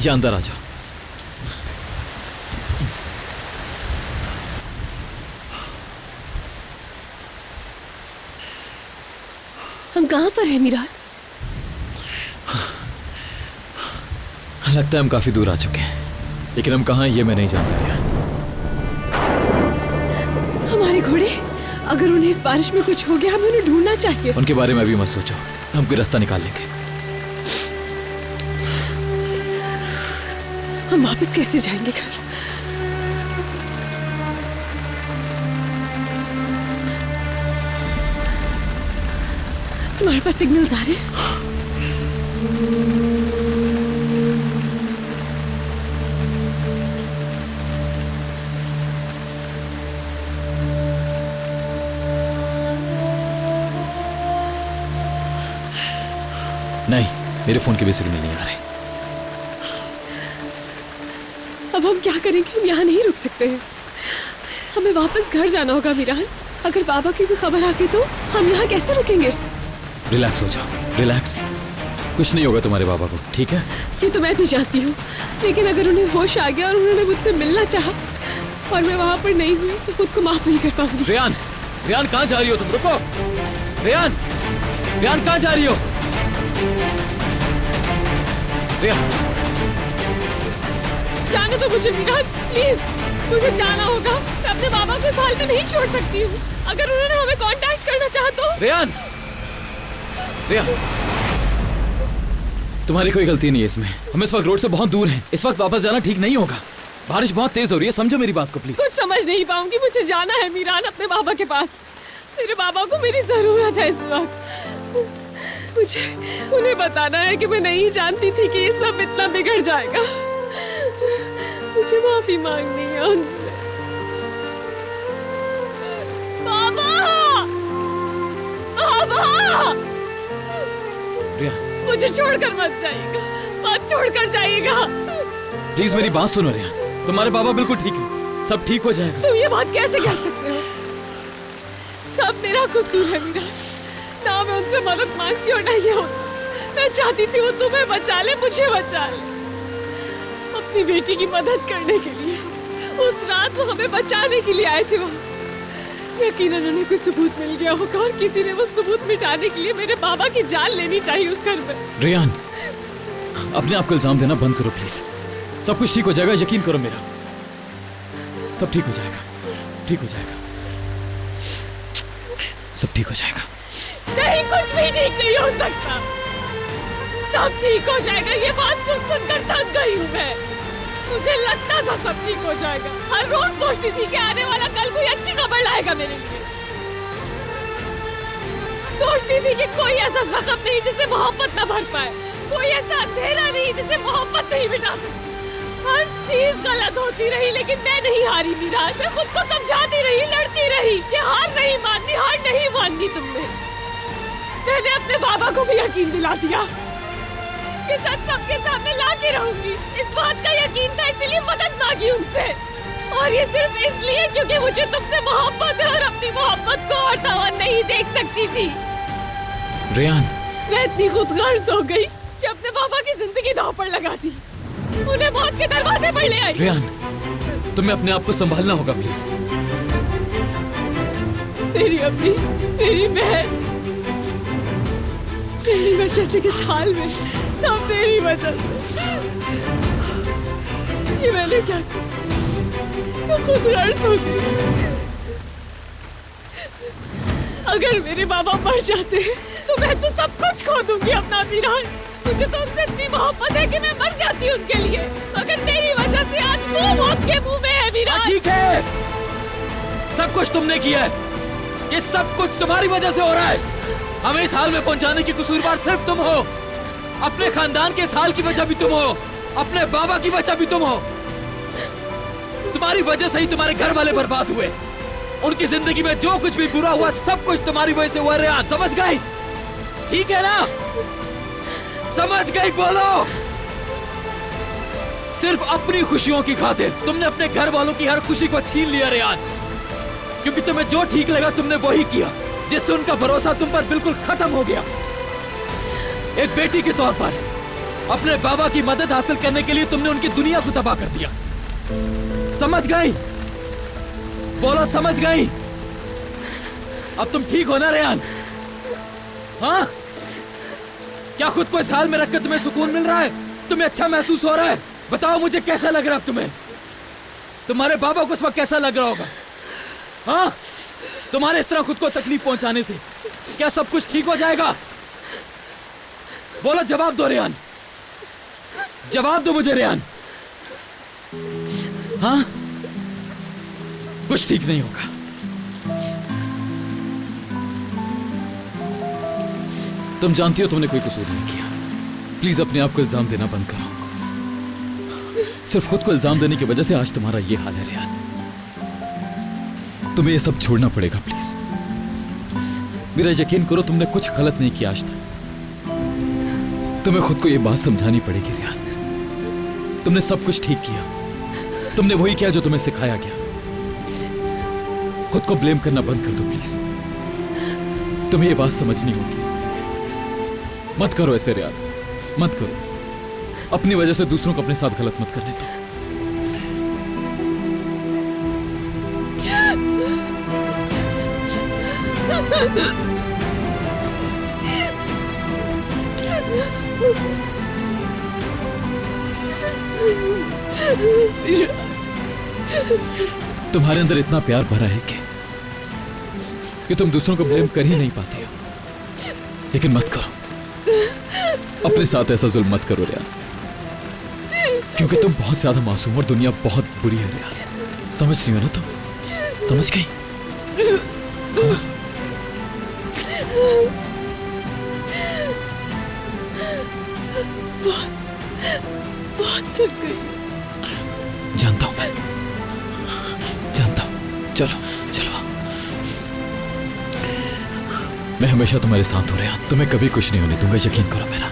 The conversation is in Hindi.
या अंदर आ जाओ। हम कहाँ पर हैं मीरान? लगता है हम काफी दूर आ चुके हैं, लेकिन हम कहाँ हैं ये मैं नहीं जानता यार। हमारे घोड़े, अगर उन्हें इस बारिश में कुछ हो गया हमें उन्हें ढूंढना चाहिए। उनके बारे में अभी मत सोचो, हम कोई रास्ता निकाल लेंगे। हम वापस कैसे जाएंगे घर? तुम्हारे पास सिग्नल्स आ रहे हैं? नहीं, मेरे फोन के भी सिग्नल नहीं आ रहे। अब हम क्या करेंगे? हम यहाँ नहीं रुक सकते हैं। हमें वापस घर जाना होगा मीरान। अगर बाबा की कोई खबर आ गई तो हम यहाँ कैसे रुकेंगे? रिलैक्स हो जाओ, रिलैक्स। कुछ नहीं होगा तुम्हारे बाबा को, ठीक है? ये तो मैं भी जानती हूँ, लेकिन अगर उन्हें होश आ गया और उन्होंने मुझसे मिलना चाहा और मैं वहाँ पर नहीं हुई तो खुद को माफ नहीं कर पाऊंगी। रेयान, रेयान कहाँ जा रही हो तुम? रुको, रेयान, रेयान कहाँ जा रही हो? रेयान, जाने दो मुझे मीरान, प्लीज। मुझे जाना होगा। मैं अपने बाबा को इस हाल में नहीं छोड़ सकती हूँ। अगर उन्होंने हमें कांटेक्ट करना चाहा तो। रेयान, रेयान, तुम्हारी कोई गलती नहीं है इसमें। हम इस वक्त रोड से बहुत दूर हैं। इस वक्त वापस जाना ठीक नहीं होगा। बारिश बहुत तेज हो रही है, समझो मेरी बात को प्लीज। कुछ समझ नहीं पाऊंगी। मुझे जाना है मीरान अपने बाबा के पास। मेरे बाबा को मेरी जरूरत है इस वक्त। मुझे उन्हें बताना है कि मैं नहीं जानती थी कि ये सब इतना बिगड़ जाएगा। मुझे माफी मांगनी है उनसे। बाबा! बाबा! रेयान, मुझे छोड़कर मत जाइएगा, मत छोड़कर जाइएगा। प्लीज मेरी बात सुनो रेयान, तुम्हारे बाबा बिल्कुल ठीक है, सब ठीक हो जाएगा। तुम ये बात कैसे कह सकते हो? सब मेरा कसूर है मीरा। ना मैं उनसे मदद मांगती हूँ ना ये होता। मैं चाहती थी वो तुम्हें बचा ले, मुझे बचा ले, अपनी बेटी की मदद करने के लिए। उस रात वो हमें बचाने के लिए आए थे वहाँ। यकीनन उन्हें कोई सबूत मिल गया होगा और किसी ने वो सबूत मिटाने के लिए मेरे बाबा की जान लेनी चाहिए उस घर में। रेयान, अपने आप को इल्जाम देना बंद करो प्लीज। सब कुछ ठीक हो जाएगा, यकीन करो मेरा। सब ठीक हो जाएगा, ठीक हो जाएगा, सब ठीक हो जाएगा। नहीं, कुछ भी ठीक नहीं हो सकता। सब ठीक हो जाएगा, ये बात सुन सुनकर थक गई हूँ मैं। मुझे लगता था सब ठीक हो जाएगा। हर रोज सोचती थी कि आने वाला कल कोई अच्छी खबर लाएगा मेरे लिए। सोचती थी कि कोई ऐसा जख्म नहीं जिसे मोहब्बत न भर पाए, कोई ऐसा अंधेरा नहीं जिसे मोहब्बत नहीं मिटा सकती। हर चीज गलत होती रही, लेकिन मैं नहीं हारी मीरा। मैं खुद को समझाती रही, लड़ती रही कि हार नहीं माननी, हार नहीं माननी तुमने। मैंने अपने बाबा को भी यकीन दिला दिया कि सच सबके सामने ला के रहूंगी। इस बात का यकीन था, इसलिए मदद मांगी उनसे। और ये सिर्फ इसलिए क्योंकि मुझे तुमसे मोहब्बत है और अपनी मोहब्बत को और तो और नहीं देख सकती थी। रेयान, मैं इतनी खुदगर्ज हो गई कि अपने बाबा की जिंदगी दांव पर लगा दी, उन्हें मौत के दरवाजे पर ले आई। रेयान, तुम्हें अपने आप को संभालना होगा प्लीज। मेरी अम्मी, मेरी बहन, मेरी वजह से किस हाल में, सब मेरी वजह से। ये मैंने क्या किया? मैं खुदगर्ज हो गई। अगर मेरे बाबा मर जाते हैं तो मैं तो सब कुछ खो दूंगी अपना मीरान। मुझे तो उनसे इतनी मोहब्बत है कि मैं मर जाती हूँ उनके लिए। अगर मेरी वजह से आज वो मौत के मुंह में है मीरान। ठीक है, सब कुछ तुमने किया है, ये सब कुछ तुम्हारी वजह से हो रहा है। हमें इस हाल में पहुंचाने की कसूरवार सिर्फ तुम हो। अपने खानदान के इस हाल की वजह भी तुम हो, अपने बाबा की वजह भी तुम हो। तुम्हारी वजह से ही तुम्हारे घर वाले बर्बाद हुए। उनकी जिंदगी में जो कुछ भी बुरा हुआ सब कुछ तुम्हारी वजह से हुआ। रेयान, समझ गई? ठीक है ना? समझ गई? बोलो। सिर्फ अपनी खुशियों की खातिर तुमने अपने घर वालों की हर खुशी को छीन लिया रेयान, क्योंकि तुम्हें जो ठीक लगा तुमने वही किया, जिससे उनका भरोसा तुम पर बिल्कुल खत्म हो गया। एक बेटी के तौर पर अपने बाबा की मदद हासिल करने के लिए तुमने उनकी दुनिया को तबाह कर दिया। समझ गई? बोलो समझ गई? अब तुम ठीक हो ना रेहान? हाँ? क्या खुद को इस हाल में रखकर तुम्हें सुकून मिल रहा है? तुम्हें अच्छा महसूस हो रहा है? बताओ मुझे कैसा लग रहा है तुम्हें? तुम्हारे बाबा को इस वक्त कैसा लग रहा होगा? हाँ? तुम्हारे इस तरह खुद को तकलीफ पहुंचाने से क्या सब कुछ ठीक हो जाएगा? बोलो, जवाब दो रेहान, जवाब दो मुझे रेहान। हाँ? कुछ ठीक नहीं होगा। तुम जानती हो तुमने कोई कसूर नहीं किया। प्लीज अपने आप को इल्जाम देना बंद करो। सिर्फ खुद को इल्जाम देने की वजह से आज तुम्हारा ये हाल है रेहान। तुम्हें ये सब छोड़ना पड़ेगा प्लीज। मेरा यकीन करो, तुमने कुछ गलत नहीं किया आज तक। तुम्हें खुद को ये बात समझानी पड़ेगी रेहान। तुमने सब कुछ ठीक किया। तुमने वही किया जो तुम्हें सिखाया गया। खुद को ब्लेम करना बंद कर दो प्लीज। तुम्हें ये बात समझनी होगी। मत करो ऐसे रेहान, मत करो। अपनी वजह से दूसरों को अपने साथ गलत मत करने दो। तुम्हारे अंदर इतना प्यार भरा है कि तुम दूसरों को ब्लेम कर ही नहीं पाते हो। लेकिन मत करो, अपने साथ ऐसा जुल्म मत करो रेहान, क्योंकि तुम बहुत ज्यादा मासूम और दुनिया बहुत बुरी है रेहान। समझ रही हो ना तुम? समझ गई? हाँ? बहुत थक गई। जानता हूं मैं, जानता हूं। चलो चलो, मैं हमेशा तुम्हारे साथ हूं रेहान। तुम्हें कभी कुछ नहीं होने दूंगा, यकीन करो मेरा।